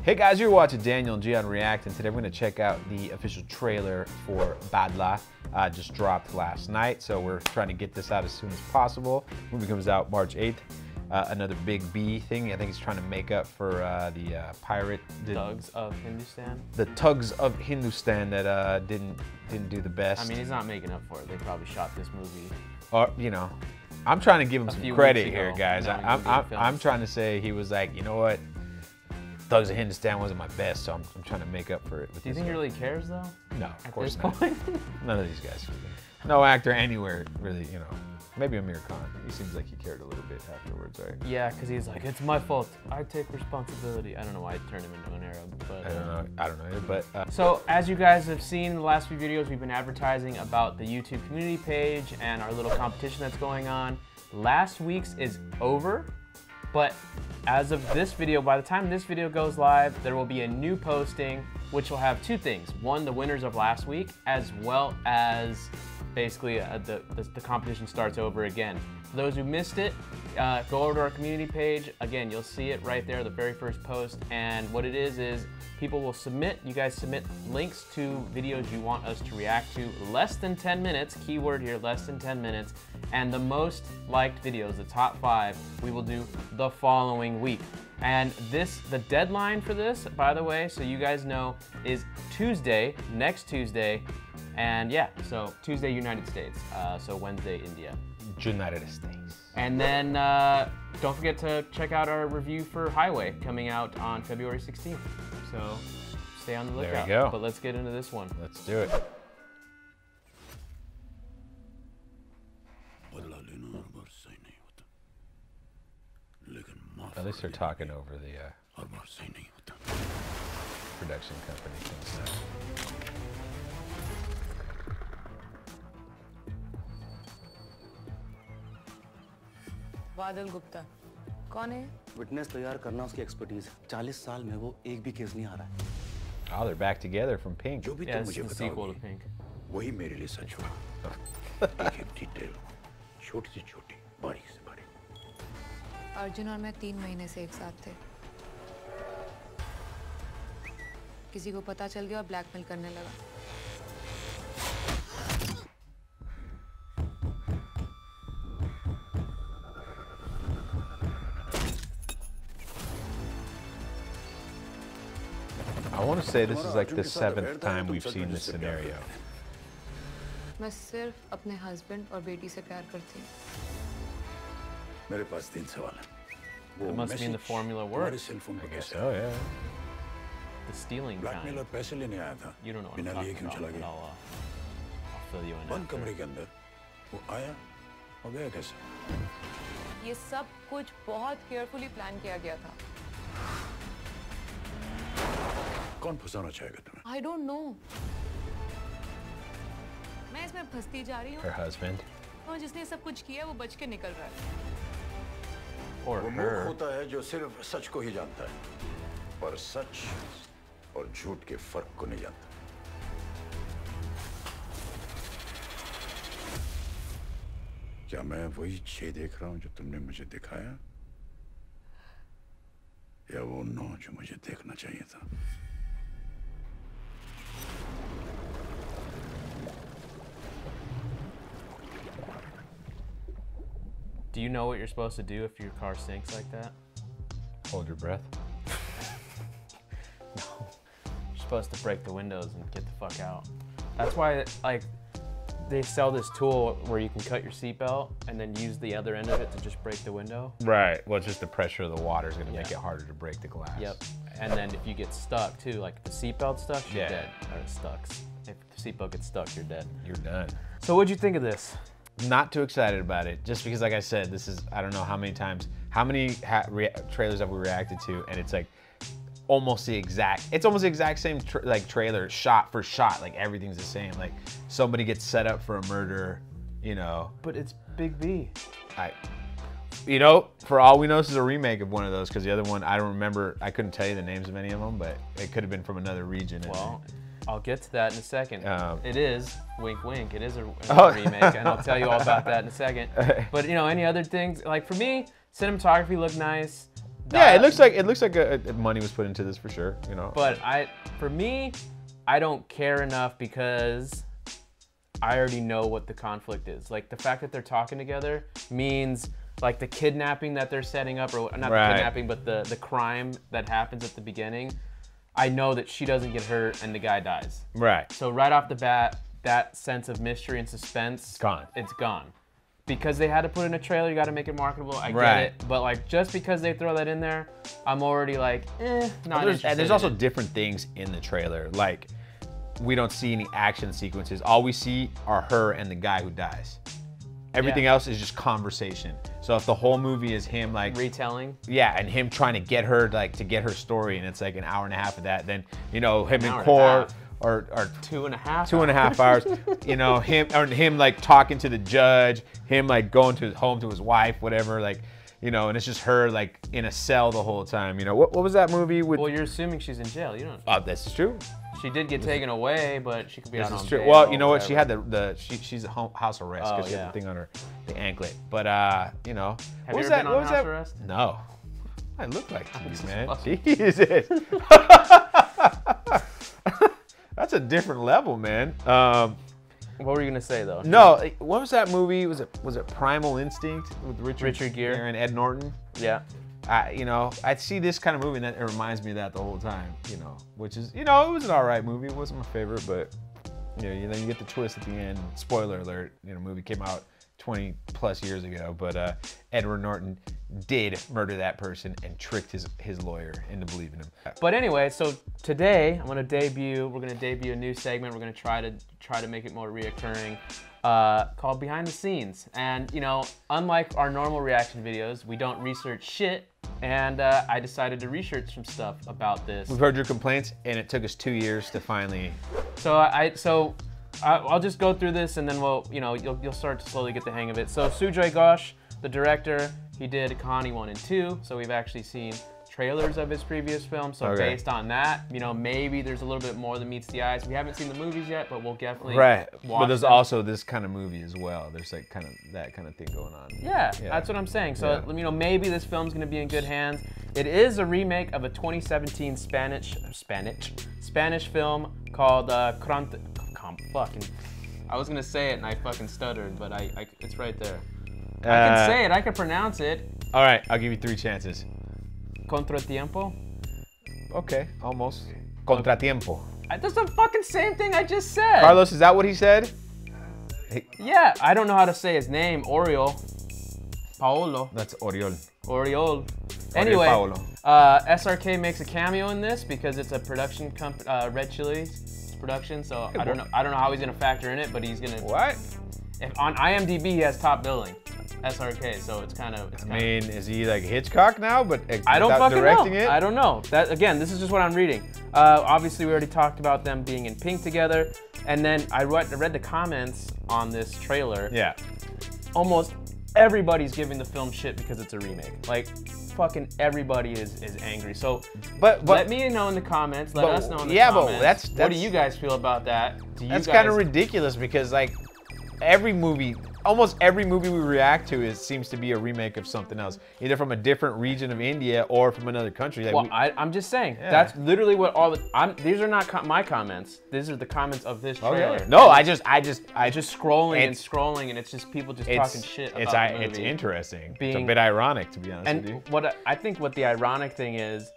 Hey guys, you're watching Daniel and Gian React, and today we're going to check out the official trailer for Badla. Just dropped last night, so we're trying to get this out as soon as possible. The movie comes out March 8th. Another big B thing. I think he's trying to make up for the pirate... Thugs of Hindustan? The Thugs of Hindustan that didn't do the best. I mean, he's not making up for it. They probably shot this movie. Or, you know, I'm trying to give him some credit here, guys. I'm trying to say he was like, you know what? Thugs of Hindustan wasn't my best, so I'm trying to make up for it. Do you think he really cares, though? No, of course not. None of these guys. No actor anywhere really, you know. Maybe Amir Khan. He seems like he cared a little bit afterwards, right? Yeah, because he's like, it's my fault. I take responsibility. I don't know why I turned him into an Arab, but... I don't know, but... So, as you guys have seen in the last few videos, we've been advertising about the YouTube community page and our little competition that's going on. Last week's is over, but as of this video, by the time this video goes live, there will be a new posting, which will have two things. One, the winners of last week, as well as basically the competition starts over again. For those who missed it, go over to our community page. Again, you'll see it right there, the very first post. And what it is people will submit, you guys submit links to videos you want us to react to. Less than 10 minutes, keyword here, less than 10 minutes. And the most liked videos, the top 5, we will do the following week. And the deadline for this, by the way, so you guys know, is Tuesday, next Tuesday. And yeah, so Tuesday, United States. So Wednesday, India. United States. And then don't forget to check out our review for Highway coming out on February 16th. So stay on the lookout. There you go. But let's get into this one. Let's do it. At least they're talking over the production company things. बादल गुप्ता कौन है? Witness तैयार करना उसकी expertise. 40 साल में वो एक भी केस नहीं हारा है। Oh, they're back together from Pink. जो भी Yeah, तुम this मुझे is the sequel to बताओगे, Pink. वही मेरे लिए सच हुआ। एक डिटेल, छोटी से छोटी, बारीक से बारीक। अर्जुन और मैं 3 महीने से एक साथ थे। किसी को पता चल गया और ब्लैकमेल करने लगा। I want to say this is like the 7th time we've seen this scenario. मैं सिर्फ अपने हस्बैंड और बेटी से प्यार करती हूँ। मेरे पास 3 सवाल हैं। It must mean the formula works. I guess so, yeah. The stealing kind. Blackmailer पैसे लेने आया था। You don't know what I'm बिना लिए talking क्यों चला about, but गया? I'll fill you in बंद after. कमरे के अंदर वो आया और गया कैसे? ये सब कुछ बहुत केयरफुली प्लान किया गया था। कौन फंसाना चाहेगा तुम्हें? I don't know. मैं इसमें फंसती जा रही हूँ। Her husband. और जिसने सब कुछ किया वो बच के निकल रहा है। Or वो her. मूर्ख होता है जो सिर्फ सच को ही जानता है, पर सच और झूठ के फर्क को नहीं जानता। क्या मैं वही 6 देख रहा हूँ जो तुमने मुझे दिखाया, या वो 9 जो मुझे देखना चाहिए था? Do you know what you're supposed to do if your car sinks like that? Hold your breath. No. You're supposed to break the windows and get the fuck out. That's why, like, they sell this tool where you can cut your seatbelt and then use the other end of it to just break the window. Right. Well, it's just the pressure of the water is going to make it harder to break the glass. Yep. And then if you get stuck too, like if the seatbelt stuck, you're dead. Or it stucks. If the seatbelt gets stuck, you're dead. You're done. So what'd you think of this? Not too excited about it, just because, like I said, this is, I don't know how many times, how many trailers have we reacted to, and it's like almost the exact same trailer, shot for shot, like everything's the same. Like somebody gets set up for a murder, you know. But it's Big B. You know, for all we know, this is a remake of one of those, because the other one, I don't remember, I couldn't tell you the names of any of them, but it could have been from another region. Well, I'll get to that in a second. It is, wink wink, it is a remake, and I'll tell you all about that in a second. But you know, any other things, like for me, cinematography looked nice. Yeah, it looks like money was put into this for sure, you know. But for me, I don't care enough because I already know what the conflict is. Like the fact that they're talking together means like the kidnapping that they're setting up, or not the kidnapping, but the crime that happens at the beginning. I know that she doesn't get hurt and the guy dies. Right. So right off the bat, that sense of mystery and suspense, gone. It's gone. Because they had to put in a trailer, you got to make it marketable. I get it, but like just because they throw that in there, I'm already like, not interested. And there's also different things in the trailer. Like, we don't see any action sequences. All we see are her and the guy who dies. Everything else is just conversation. So if the whole movie is him like retelling, and him trying to get her to get her story, and it's like an hour and a half of that, then you know him and Core or 2.5 hours. You know him like talking to the judge, him like going to home to his wife, whatever, like. You know, and it's just her like in a cell the whole time. You know, what was that movie with? Well, you're assuming she's in jail. You don't. Oh, this is true. She did get taken away, but she could be out on true. bail. Well, you know what? She had she's a house arrest because she had the thing on her, the anklet. But you know, have you ever been on house arrest? No. I look like these, man. Jesus. That's a different level, man. What were you gonna say though? No, what was that movie? Was it Primal Instinct with Richard Gere and Ed Norton? Yeah. You know, I'd see this kind of movie and it reminds me of that the whole time. You know, which is, you know, it was an alright movie. It wasn't my favorite, but you know, then you get the twist at the end. Spoiler alert. You know, movie came out 20 plus years ago, but Edward Norton did murder that person and tricked his lawyer into believing him. But anyway, so today we're gonna debut a new segment. We're gonna try to make it more reoccurring, called Behind the Scenes. And you know, unlike our normal reaction videos, we don't research shit. And I decided to research some stuff about this. We've heard your complaints, and it took us 2 years to finally. So I'll just go through this, and then you'll start to slowly get the hang of it. So Sujoy Ghosh, the director, he did Kahani 1 and 2. So we've actually seen trailers of his previous films. So based on that, you know, maybe there's a little bit more than meets the eyes. We haven't seen the movies yet, but we'll definitely watch But there's them. also this kind of movie as well. There's like kind of that kind of thing going on. Yeah, that's what I'm saying. So you know, maybe this film's gonna be in good hands. It is a remake of a 2017 Spanish film called I was gonna say it and I fucking stuttered, but it's right there. I can say it. I can pronounce it. All right, I'll give you 3 chances. Contratiempo? Okay, almost. Contratiempo. That's the fucking same thing I just said. Carlos, is that what he said? Yeah, I don't know how to say his name. Oriol. Paolo. That's Oriol. Oriol. Anyway, SRK makes a cameo in this because it's a production company, Red Chili's production. So I don't know how he's gonna factor in it, but he's gonna. What? On IMDb, he has top billing. SRK, so it's kind of. I mean, is he like Hitchcock now? But I don't fucking directing know. it? I don't know. That again, this is just what I'm reading. Obviously, we already talked about them being in pink together, and then I read the comments on this trailer. Yeah. Almost everybody's giving the film shit because it's a remake. Like, fucking everybody is angry. So, but let me know in the comments. Let us know in the comments. But that's what do you guys feel about that? That's kind of ridiculous because like almost every movie we react to seems to be a remake of something else, either from a different region of India or from another country. Like well, I'm just saying, that's literally what these are not my comments. These are the comments of this trailer. Okay. No, I just scrolling and scrolling, and it's just people just talking shit about the movie. It's interesting. It's a bit ironic, to be honest with you. I think what the ironic thing is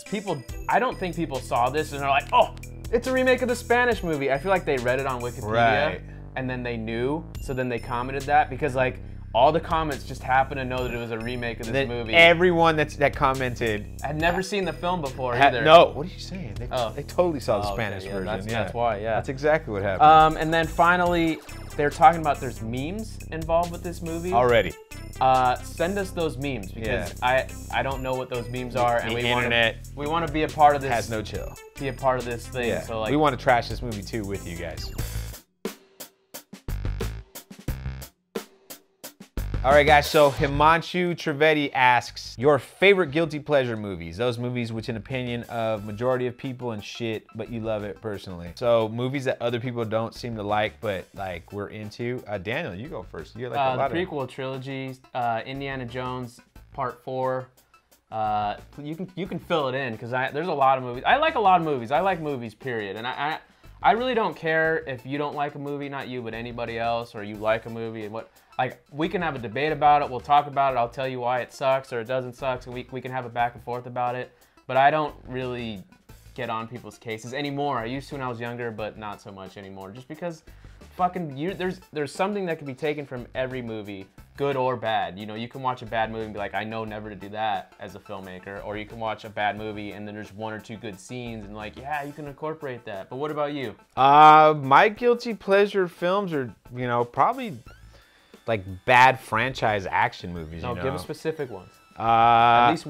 people, I don't think people saw this and they're like, oh, it's a remake of the Spanish movie. I feel like they read it on Wikipedia. And then they knew, so then they commented that because like all the comments just happened to know that it was a remake of this movie. Everyone that commented had never seen the film before either. No, what are you saying? They totally saw the Spanish version. That's why. That's exactly what happened. And then finally, they're talking about there's memes involved with this movie already. Send us those memes because I don't know what those memes are, and we want to be a part of this. Has no chill. Be a part of this thing. Yeah. So like we want to trash this movie too with you guys. All right, guys, so Himanshu Trivedi asks, your favorite guilty pleasure movies, those movies which in opinion of majority of people and shit, but you love it personally. So movies that other people don't seem to like, but like we're into. Daniel, you go first. You like a lot the prequel trilogy, Indiana Jones Part 4, you can fill it in because there's a lot of movies. I like a lot of movies. I like movies, period. And I really don't care if you don't like a movie, not you, but anybody else, or you like a movie and what. Like, we can have a debate about it. We'll talk about it. I'll tell you why it sucks or it doesn't suck. So we can have a back and forth about it. But I don't really get on people's cases anymore. I used to when I was younger, but not so much anymore. Just because fucking there's something that can be taken from every movie, good or bad. You know, you can watch a bad movie and be like, I know never to do that as a filmmaker. Or you can watch a bad movie and then there's one or two good scenes and like, yeah, you can incorporate that. But what about you? My guilty pleasure films are, you know, probably like bad franchise action movies. No, you know? give us specific ones. At least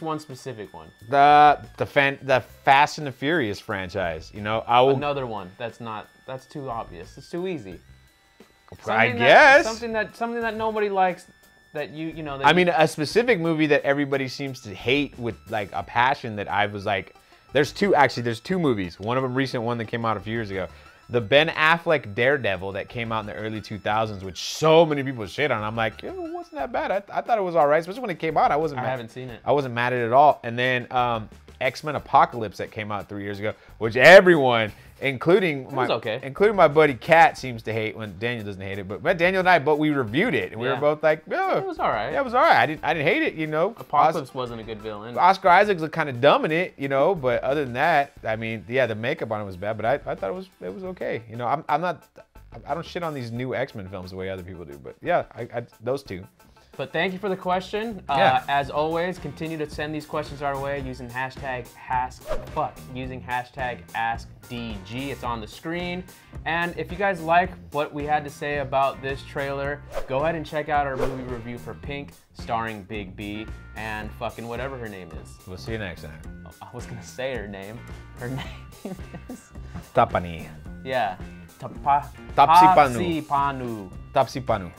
one specific one. The Fast and the Furious franchise. You know, another one. That's too obvious. It's too easy. I guess something that nobody likes. That you know. I mean, a specific movie that everybody seems to hate with like a passion. That I was like, there's two movies. One of them recent, one that came out a few years ago. The Ben Affleck Daredevil that came out in the early 2000s, which so many people shit on. I'm like, it wasn't that bad. I thought it was all right, especially when it came out. I haven't seen it. I wasn't mad at it at all. And then X-Men Apocalypse that came out 3 years ago, which everyone, including my buddy Kat, seems to hate. When Daniel doesn't hate it, but Daniel and we reviewed it, and we were both like, yeah, it was all right. Yeah, it was all right. I didn't hate it, you know. Apocalypse wasn't a good villain. Oscar Isaacs looked kind of dumb in it, you know. But other than that, I mean, yeah, the makeup on it was bad, but I thought it was okay. You know, I don't shit on these new X-Men films the way other people do, but yeah, those two. But thank you for the question. As always, continue to send these questions our way using hashtag AskDG. It's on the screen. And if you guys like what we had to say about this trailer, go ahead and check out our movie review for Pink, starring Big B and fucking whatever her name is. We'll see you next time. Oh, I was gonna say her name. Her name is Tapani. Yeah. Tapsipanu. Tapsipanu. Tapsipanu.